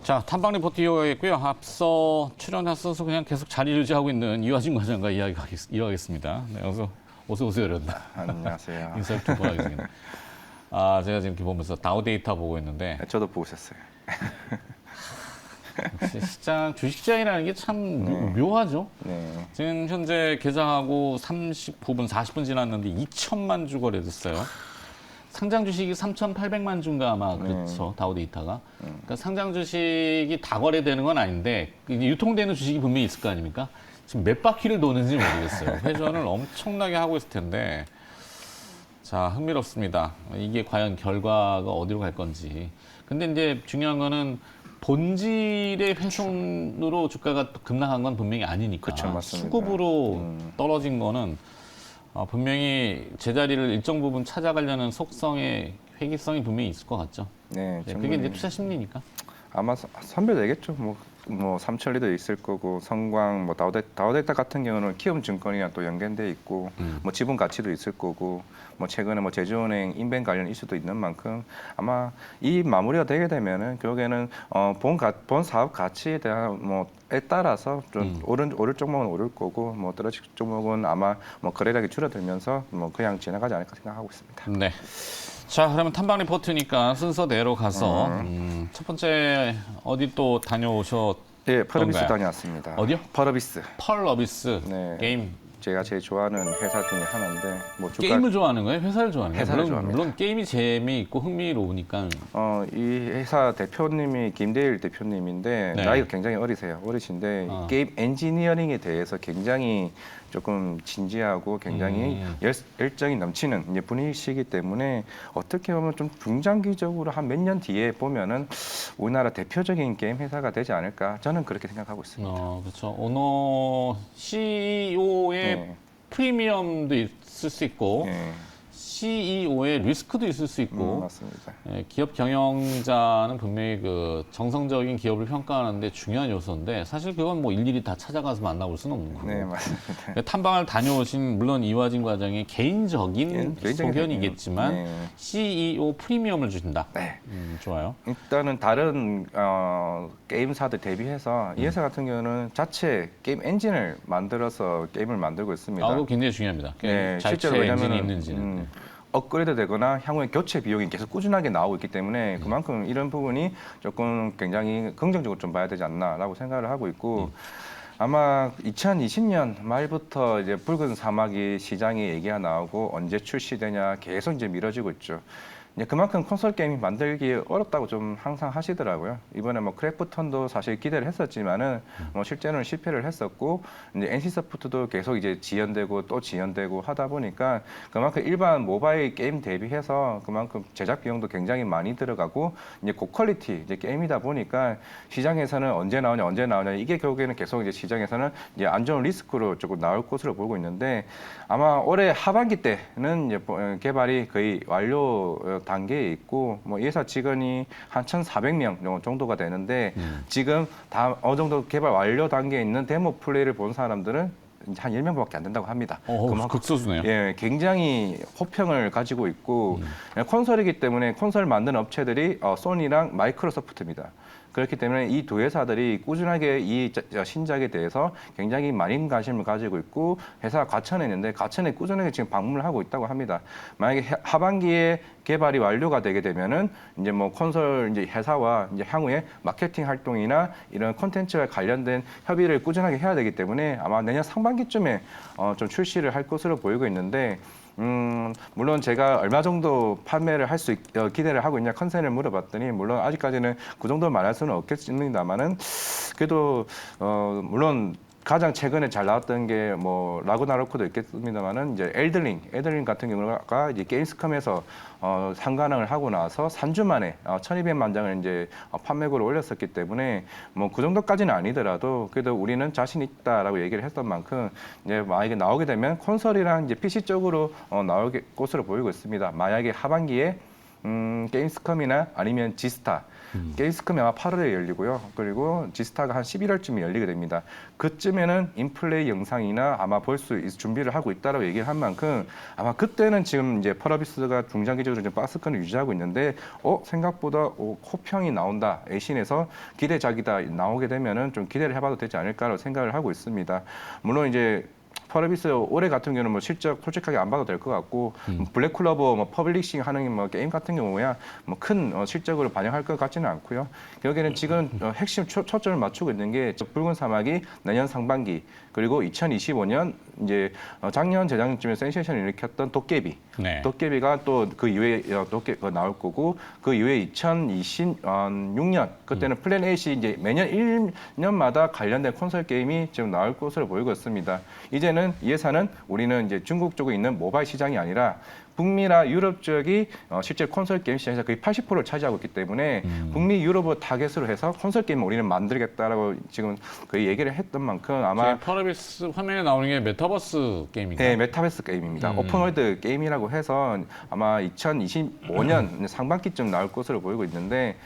자, 탐방 리포트 이어가겠고요. 앞서 출연하셔서 그냥 계속 자리 유지하고 있는 이화진 과장과 이어가겠습니다. 네, 어서 오세요, 여러분. 안녕하세요. 인사를 두 번 하겠습니다. 아, 제가 지금 이렇게 보면서 다우 데이터 보고 있는데 저도 보고 있었어요. 역시 주식시장이라는 게 참 묘하죠. 네. 지금 현재 개장하고 39분, 40분 지났는데 2천만 주 거래됐어요. 상장 주식이 3,800만 주인가 아마 그렇죠. 다우 데이터가. 그러니까 상장 주식이 다 거래되는 건 아닌데 유통되는 주식이 분명히 있을 거 아닙니까? 지금 몇 바퀴를 도는지 모르겠어요. 회전을 엄청나게 하고 있을 텐데. 자, 흥미롭습니다. 이게 과연 결과가 어디로 갈 건지. 근데 이제 중요한 거는 본질의 훼손으로 주가가 급락한 건 분명히 아니니까. 그쵸, 맞습니다. 수급으로 떨어진 거는 분명히 제자리를 일정 부분 찾아가려는 속성의 회귀성이 분명히 있을 것 같죠. 네, 네, 그게 이제 투자 심리니까. 아마 선별되겠죠. 뭐 삼천리도 있을 거고 성광, 뭐 다우데이터 같은 경우는 키움증권이랑 또 연계돼 있고, 뭐 지분 가치도 있을 거고, 뭐 최근에 뭐 제주은행 인벤 관련 이슈도 있는 만큼 아마 이 마무리가 되게 되면은 결국에는 본 사업 가치에 대한 뭐에 따라서 좀 오를 종목은 오를 거고, 뭐 떨어질 종목은 아마 뭐 거래량이 줄어들면서 뭐 그냥 지나가지 않을까 생각하고 있습니다. 네. 자, 그러면 탐방 리포트니까 순서대로 가서 첫 번째 어디 또 다녀오셨던가요? 예, 펄어비스 다녀왔습니다. 어디요? 펄어비스. 펄어비스 네. 게임. 제가 제일 좋아하는 회사 중에 하나인데 뭐 주가 게임을 좋아하는 거예요? 회사를 좋아하는 거예요? 회사를 좋아합니다. 물론 게임이 재미있고 흥미로우니까. 이 회사 대표님이 김대일 대표님인데 네. 나이가 굉장히 어리신데 게임 엔지니어링에 대해서 굉장히 조금 진지하고 굉장히 열정이 넘치는 이제 분이시기 때문에 어떻게 보면 좀 중장기적으로 한 몇 년 뒤에 보면은 우리나라 대표적인 게임 회사가 되지 않을까 저는 그렇게 생각하고 있습니다. 그렇죠. 오너 CEO의 네. 프리미엄도 있을 수 있고 네. CEO의 리스크도 있을 수 있고 맞습니다. 기업 경영자는 분명히 그 정성적인 기업을 평가하는데 중요한 요소인데 사실 그건 뭐 일일이 다 찾아가서 만나볼 수는 없는 거고. 네, 맞습니다. 탐방을 다녀오신 물론 이화진 과장의 개인적인 소견이겠지만 네. CEO 프리미엄을 주신다. 네. 좋아요. 일단은 다른 게임사들 대비해서 이 회사 같은 경우는 자체 게임 엔진을 만들어서 게임을 만들고 있습니다. 그거 굉장히 중요합니다. 네, 자체 실제로 엔진이 왜냐면 있는지는. 업그레이드 되거나 향후에 교체 비용이 계속 꾸준하게 나오고 있기 때문에 그만큼 이런 부분이 조금 굉장히 긍정적으로 좀 봐야 되지 않나라고 생각을 하고 있고 아마 2020년 말부터 이제 붉은 사막이 시장에 얘기가 나오고 언제 출시되냐 계속 이제 미뤄지고 있죠. 이제 그만큼 콘솔 게임이 만들기 어렵다고 좀 항상 하시더라고요. 이번에 뭐 크래프톤도 사실 기대를 했었지만은 뭐 실제로는 실패를 했었고 이제 NC 소프트도 계속 이제 지연되고 또 지연되고 하다 보니까 그만큼 일반 모바일 게임 대비해서 그만큼 제작 비용도 굉장히 많이 들어가고 이제 고퀄리티 이제 게임이다 보니까 시장에서는 언제 나오냐 이게 결국에는 계속 이제 시장에서는 이제 안 좋은 리스크로 조금 나올 것으로 보고 있는데 아마 올해 하반기 때는 이제 개발이 거의 완료 단계에 있고 뭐 이 회사 직원이 한 1,400명 정도가 되는데 지금 다 어느 정도 개발 완료 단계에 있는 데모 플레이를 본 사람들은 한 10명밖에 안 된다고 합니다. 극소수네요. 예, 굉장히 호평을 가지고 있고 콘솔이기 때문에 콘솔 만드는 업체들이 소니랑 마이크로소프트입니다. 그렇기 때문에 이 두 회사들이 꾸준하게 이 신작에 대해서 굉장히 많은 관심을 가지고 있고 회사가 과천에 있는데 과천에 꾸준하게 지금 방문을 하고 있다고 합니다. 만약에 하반기에 개발이 완료가 되게 되면은 이제 뭐 콘솔 이제 회사와 이제 향후에 마케팅 활동이나 이런 콘텐츠와 관련된 협의를 꾸준하게 해야 되기 때문에 아마 내년 상반기쯤에 좀 출시를 할 것으로 보이고 있는데 물론 제가 얼마 정도 판매를 할 수 기대를 하고 있냐 컨센을 물어봤더니 물론 아직까지는 그 정도 말할 수는 없겠습니다만은 그래도 물론 가장 최근에 잘 나왔던 게 뭐 라그나로크도 있겠습니다만은 이제 엘들링 같은 경우가 이제 게임스컴에서 상관을 하고 나서 3주 만에 1,200만 장을 이제 판매고를 올렸었기 때문에 뭐 그 정도까지는 아니더라도 그래도 우리는 자신 있다라고 얘기를 했던 만큼 이제 만약에 나오게 되면 콘솔이랑 이제 PC 쪽으로 나올 것으로 보이고 있습니다. 만약에 하반기에 게임스컴이나 아니면 지스타 게임스컴이 아마 8월에 열리고요. 그리고 지스타가 한 11월쯤에 열리게 됩니다. 그쯤에는 인플레이 영상이나 아마 볼 수 준비를 하고 있다라고 얘기를 한 만큼 아마 그때는 지금 이제 펄어비스가 중장기적으로 이제 박스권을 유지하고 있는데 생각보다 호평이 나온다. 에이신에서 기대작이다 나오게 되면은 좀 기대를 해봐도 되지 않을까라고 생각을 하고 있습니다. 물론 이제 펄어비스 올해 같은 경우는 뭐 실적 솔직하게 안 봐도 될 것 같고 블랙클로버 뭐 퍼블리싱 하는 뭐 게임 같은 경우야 뭐 큰 실적으로 반영할 것 같지는 않고요. 여기는 지금 핵심 초점을 맞추고 있는 게 붉은 사막이 내년 상반기 그리고 2025년 이제 작년 재작년쯤에 센세이션을 일으켰던 도깨비. 네. 도깨비가 또 그 이후에 나올 거고 그 이후에 2026년 그때는 플랜 A이 이제 매년 1년마다 관련된 콘솔 게임이 지금 나올 것으로 보이고 있습니다. 이제는 이 회사는 우리는 이제 중국 쪽에 있는 모바일 시장이 아니라 북미나 유럽 지역이 실제 콘솔 게임 시장에서 거의 80%를 차지하고 있기 때문에 북미 유럽을 타겟으로 해서 콘솔 게임을 우리는 만들겠다라고 지금 거의 얘기를 했던 만큼 아마 펄어비스 화면에 나오는 게 메타버스 게임인가요? 네, 메타버스 게임입니다. 오픈월드 게임이라고 해서 아마 2025년 상반기쯤 나올 것으로 보이고 있는데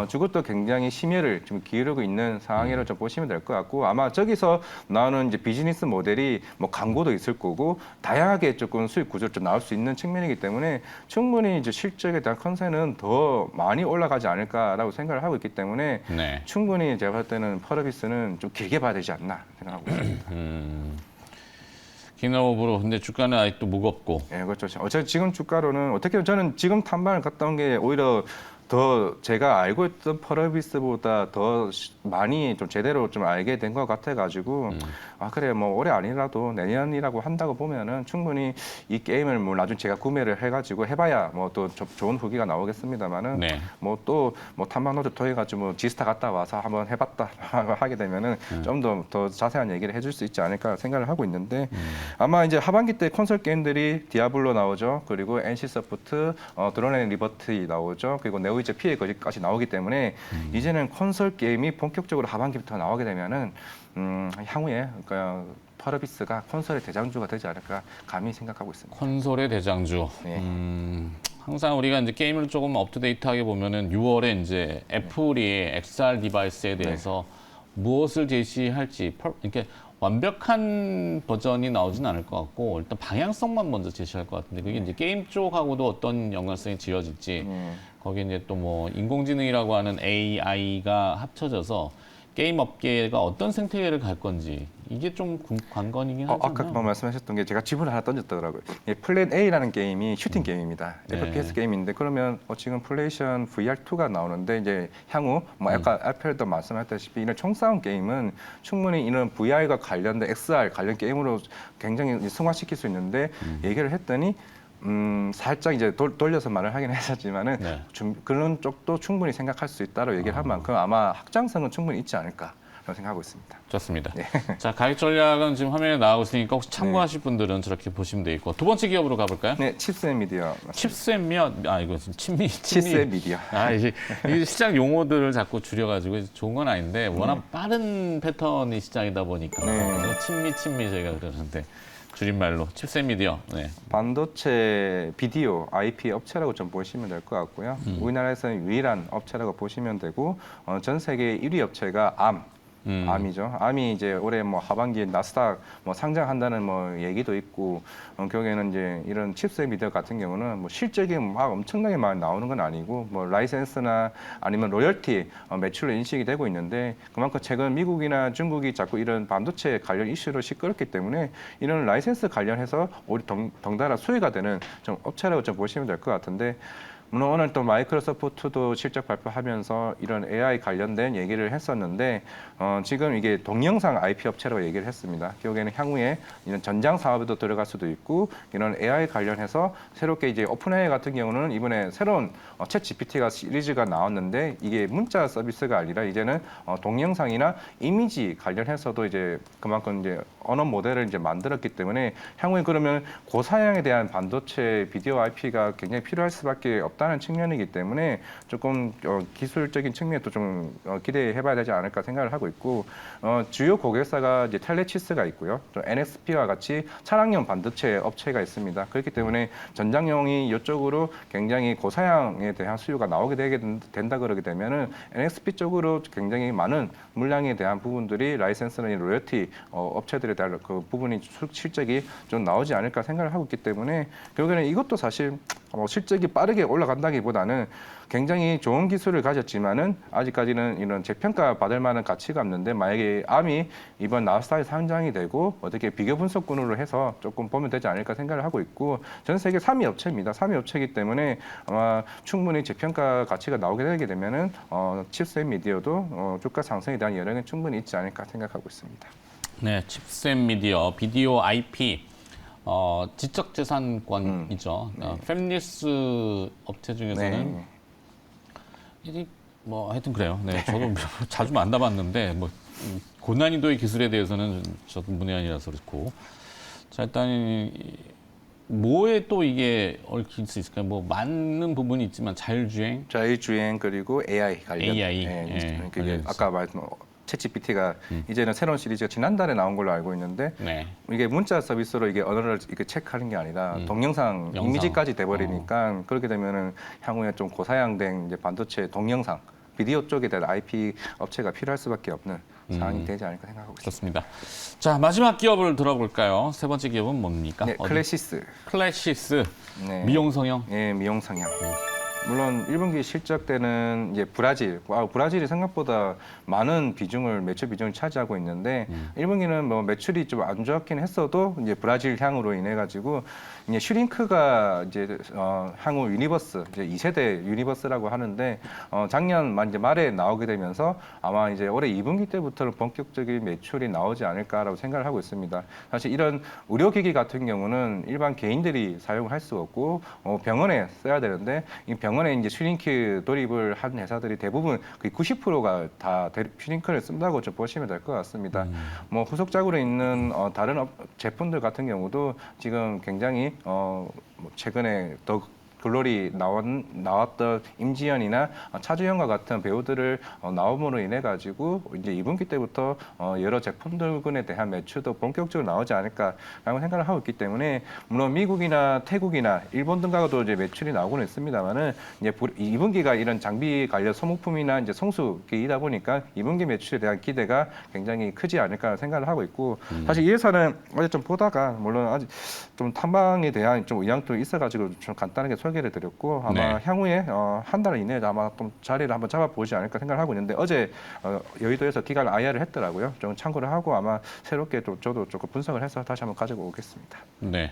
저것도 굉장히 심혈을 좀 기울이고 있는 상황이라고 좀 보시면 될 것 같고 아마 저기서 나오는 이제 비즈니스 모델이 뭐 광고도 있을 거고 다양하게 조금 수익 구조를 좀 나올 수 있는 측면이기 때문에 충분히 이제 실적에 대한 컨센은 더 많이 올라가지 않을까라고 생각을 하고 있기 때문에 네. 충분히 제가 볼 때는 펄어비스는 좀 길게 봐야 되지 않나 생각하고 있습니다. 기너브로 근데 주가는 아직도 무겁고. 예, 그렇죠. 어차피 지금 주가로는 어떻게 보면 저는 지금 탐방을 갔다 온 게 오히려 더 제가 알고 있던 펄어비스보다 더 많이 좀 제대로 좀 알게 된 것 같아가지고 아 그래 뭐 올해 아니라도 내년이라고 한다고 보면은 충분히 이 게임을 뭐 나중에 제가 구매를 해가지고 해봐야 뭐 또 좋은 후기가 나오겠습니다만은 네. 뭐 또 뭐 탐방노트 통해가지고 뭐 지스타 갔다 와서 한번 해봤다 하게 되면은 좀 더 자세한 얘기를 해줄 수 있지 않을까 생각을 하고 있는데 아마 이제 하반기 때 콘솔 게임들이 디아블로 나오죠. 그리고 NC 소프트 드론 앤 리버티 나오죠. 그리고 네오이즈 피해 거기까지 나오기 때문에 이제는 콘솔 게임이 본격적으로 하반기부터 나오게 되면은 향후에 그러니까 펄어비스가 콘솔의 대장주가 되지 않을까 감히 생각하고 있습니다. 콘솔의 대장주. 네. 항상 우리가 이제 게임을 조금 업투데이트하게 보면은 6월에 이제 애플이 XR 디바이스에 대해서 무엇을 제시할지 이렇게 완벽한 버전이 나오진 않을 것 같고 일단 방향성만 먼저 제시할 것 같은데 그게 이제 게임 쪽하고도 어떤 연관성이 지어질지 거기에 이제 또 뭐 인공지능이라고 하는 AI가 합쳐져서 게임 업계가 어떤 생태계를 갈 건지 이게 좀 관건이긴 하잖아요. 아까 뭐 말씀하셨던 게 제가 질문을 하나 던졌더라고요. 플랜 A라는 게임이 슈팅 게임입니다. 네. FPS 게임인데 그러면 지금 플레이스테이션 VR2가 나오는데 이제 향후 뭐 아까 알펠도 말씀하셨다시피 이런 총싸움 게임은 충분히 이런 VR과 관련된 XR 관련 게임으로 굉장히 승화시킬 수 있는데 얘기를 했더니 살짝 이제 돌려서 말을 하긴 했었지만은 네. 그런 쪽도 충분히 생각할 수 있다고 얘기를 한 만큼 아마 확장성은 충분히 있지 않을까 생각하고 있습니다. 좋습니다. 자, 가격 전략은 지금 화면에 나오고 있으니까 혹시 참고하실 분들은 저렇게 보시면 되겠고 두 번째 기업으로 가볼까요? 네, 칩셋 미디어. 칩셋미어 이거 지금 칩셋 미디어. 이제 시장 용어들을 자꾸 줄여가지고 좋은 건 아닌데 워낙 빠른 패턴이 시장이다 보니까 네. 친미 저희가 그러는데 줄임말로 칩셋 미디어. 네. 반도체 비디오 IP 업체라고 좀 보시면 될 것 같고요. 우리나라에서는 유일한 업체라고 보시면 되고 전 세계 1위 업체가 암이죠. 암이 이제 올해 뭐 하반기에 나스닥 뭐 상장한다는 뭐 얘기도 있고 결국에는 이제 이런 칩셋 미디어 같은 경우는 뭐 실적이 막 엄청나게 많이 나오는 건 아니고 뭐 라이센스나 아니면 로열티 매출로 인식이 되고 있는데 그만큼 최근 미국이나 중국이 자꾸 이런 반도체 관련 이슈를 시끄럽기 때문에 이런 라이센스 관련해서 우리 덩달아 수혜가 되는 좀 업체라고 좀 보시면 될 것 같은데. 물론 오늘 또 마이크로소프트도 실적 발표하면서 이런 AI 관련된 얘기를 했었는데 지금 이게 동영상 IP 업체라고 얘기를 했습니다. 결국에는 향후에 이런 전장 사업에도 들어갈 수도 있고 이런 AI 관련해서 새롭게 이제 오픈AI 같은 경우는 이번에 새로운 챗 GPT가 시리즈가 나왔는데 이게 문자 서비스가 아니라 이제는 동영상이나 이미지 관련해서도 이제 그만큼 이제 언어 모델을 이제 만들었기 때문에 향후에 그러면 고사양에 대한 반도체 비디오 IP가 굉장히 필요할 수밖에 없다는 측면이기 때문에 조금 기술적인 측면도 좀 기대해봐야 되지 않을까 생각을 하고 있고 주요 고객사가 이제 텔레치스가 있고요. 또 NXP와 같이 차량용 반도체 업체가 있습니다. 그렇기 때문에 전장용이 이쪽으로 굉장히 고사양에 대한 수요가 나오게 된다 그러게 되면은 NXP 쪽으로 굉장히 많은 물량에 대한 부분들이 라이센스나 로열티 업체들에 대한 그 부분이 실적이 좀 나오지 않을까 생각을 하고 있기 때문에 결국에는 이것도 사실 실적이 빠르게 올라간다기보다는 굉장히 좋은 기술을 가졌지만은 아직까지는 이런 재평가 받을 만한 가치가 없는데 만약에 암이 이번 나스닥에 상장이 되고 어떻게 비교 분석군으로 해서 조금 보면 되지 않을까 생각을 하고 있고 전 세계 3위 업체입니다. 3위 업체이기 때문에 아마 충분히 재평가 가치가 나오게 되게 되면은 칩셋 미디어도 주가 상승에 대한 여력은 충분히 있지 않을까 생각하고 있습니다. 네, 칩셋 미디어, 비디오 IP. 지적재산권이죠. 팹리스 업체 중에서는 뭐 하여튼 그래요. 네, 저도 자주 만나봤는데 뭐 고난이도의 기술에 대해서는 저도 문외한이라서 그렇고. 자, 일단 뭐에 또 이게 얽힐 수 있을까요? 뭐 많은 부분이 있지만 자율주행 그리고 AI 관련. AI 그러니까 아까 말했던 챗GPT가 이제는 새로운 시리즈가 지난달에 나온 걸로 알고 있는데 이게 문자 서비스로 이게 언어를 이렇게 체크하는 게 아니라 동영상, 이미지까지 돼버리니까 그렇게 되면은 향후에 좀 고사양된 이제 반도체 동영상, 비디오 쪽에 대한 IP 업체가 필요할 수밖에 없는 상황이 되지 않을까 생각하고 있습니다. 좋습니다. 자, 마지막 기업을 들어볼까요? 세 번째 기업은 뭡니까? 네, 클래시스. 클래시스. 네. 미용성형. 네, 미용성형. 물론 1분기 실적 때는 이제 브라질이 생각보다 많은 매출 비중을 차지하고 있는데 1분기는 뭐 매출이 좀 안 좋았긴 했어도 이제 브라질 향으로 인해 가지고 이제 슈링크가 이제 향후 유니버스 이제 2세대 유니버스라고 하는데 작년 이제 말에 나오게 되면서 아마 이제 올해 2분기 때부터는 본격적인 매출이 나오지 않을까라고 생각을 하고 있습니다. 사실 이런 의료기기 같은 경우는 일반 개인들이 사용을 할 수 없고 병원에 써야 되는데 이 병원에 이제 슈링크 도입을 한 회사들이 대부분 거의 90%가 다 슈링크를 쓴다고 좀 보시면 될 것 같습니다. 뭐 후속작으로 있는 다른 제품들 같은 경우도 지금 굉장히 뭐 최근에 더 글로리 나왔던 임지연이나 차주현과 같은 배우들을 나옴으로 인해 가지고 이제 2분기 때부터 여러 제품들군에 대한 매출도 본격적으로 나오지 않을까라고 생각을 하고 있기 때문에 물론 미국이나 태국이나 일본 등과도 이제 매출이 나오고는 있습니다만은 이제 2분기가 이런 장비 관련 소모품이나 이제 성수기이다 보니까 2분기 매출에 대한 기대가 굉장히 크지 않을까 생각을 하고 있고 사실 이 회사는 어제 좀 보다가 물론 아직 좀 탐방에 대한 좀 의향도 있어가지고 좀 간단하게 소개를 드렸고 아마 향후에 한 달 이내에 아마 좀 자리를 한번 잡아보지 않을까 생각을 하고 있는데 어제 여의도에서 기간 IR을 했더라고요. 좀 참고를 하고 아마 새롭게 또 저도 조금 분석을 해서 다시 한번 가지고 오겠습니다. 네.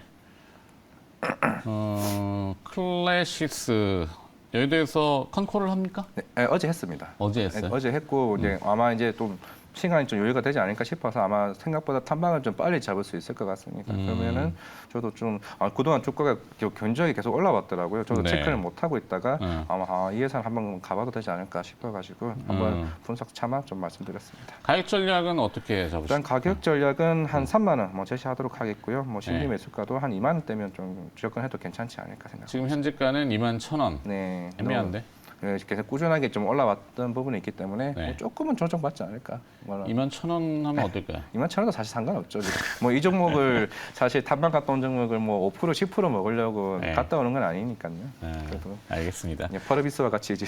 클래시스 여의도에서 컨콜을 합니까? 네, 어제 했습니다. 어제 했어요? 어제 했고 이제 아마 이제 좀 시간이 좀 여유가 되지 않을까 싶어서 아마 생각보다 탐방을 좀 빨리 잡을 수 있을 것 같습니다. 그러면은 저도 좀 그동안 주가가 견조하게 계속 올라왔더라고요. 저도 체크를 못 하고 있다가 아마 이 회사를 한번 가봐도 되지 않을까 싶어가지고 한번 분석 참아 좀 말씀드렸습니다. 가격 전략은 어떻게 잡으실까요? 일단 가격 전략은 한 3만 원 뭐 제시하도록 하겠고요. 뭐 심리 매수가도 한 2만 원대면 좀 접근해도 괜찮지 않을까 생각합니다. 지금 현재가는 21,000원. 네, 애매한데? 계속 꾸준하게 좀 올라왔던 부분이 있기 때문에 뭐 조금은 조정받지 않을까. 21,000원 하면 어떨까요? 21,000원도 사실 상관없죠. 뭐 이 종목을 사실 탐방 갔다 온 종목을 뭐 5% 10% 먹으려고 갔다 오는 건 아니니까요. 그래도 알겠습니다. 퍼러비스와 같이 이제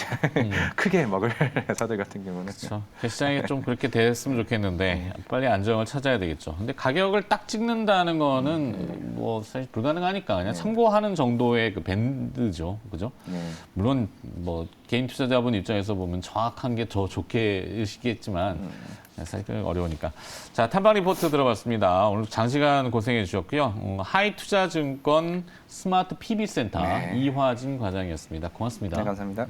크게 먹을 회사들 같은 경우는 그렇죠. 시장이 좀 그렇게 됐으면 좋겠는데 빨리 안정을 찾아야 되겠죠. 근데 가격을 딱 찍는다는 거는 뭐 사실 불가능하니까 그냥 참고하는 정도의 그 밴드죠, 그죠? 물론 뭐 개인 투자자분 입장에서 보면 정확한 게 더 좋게 시겠지만 사실 어려우니까. 자, 탐방 리포트 들어봤습니다. 오늘 장시간 고생해 주셨고요. 하이투자증권 스마트 PB센터 이화진 과장이었습니다. 고맙습니다. 네, 감사합니다.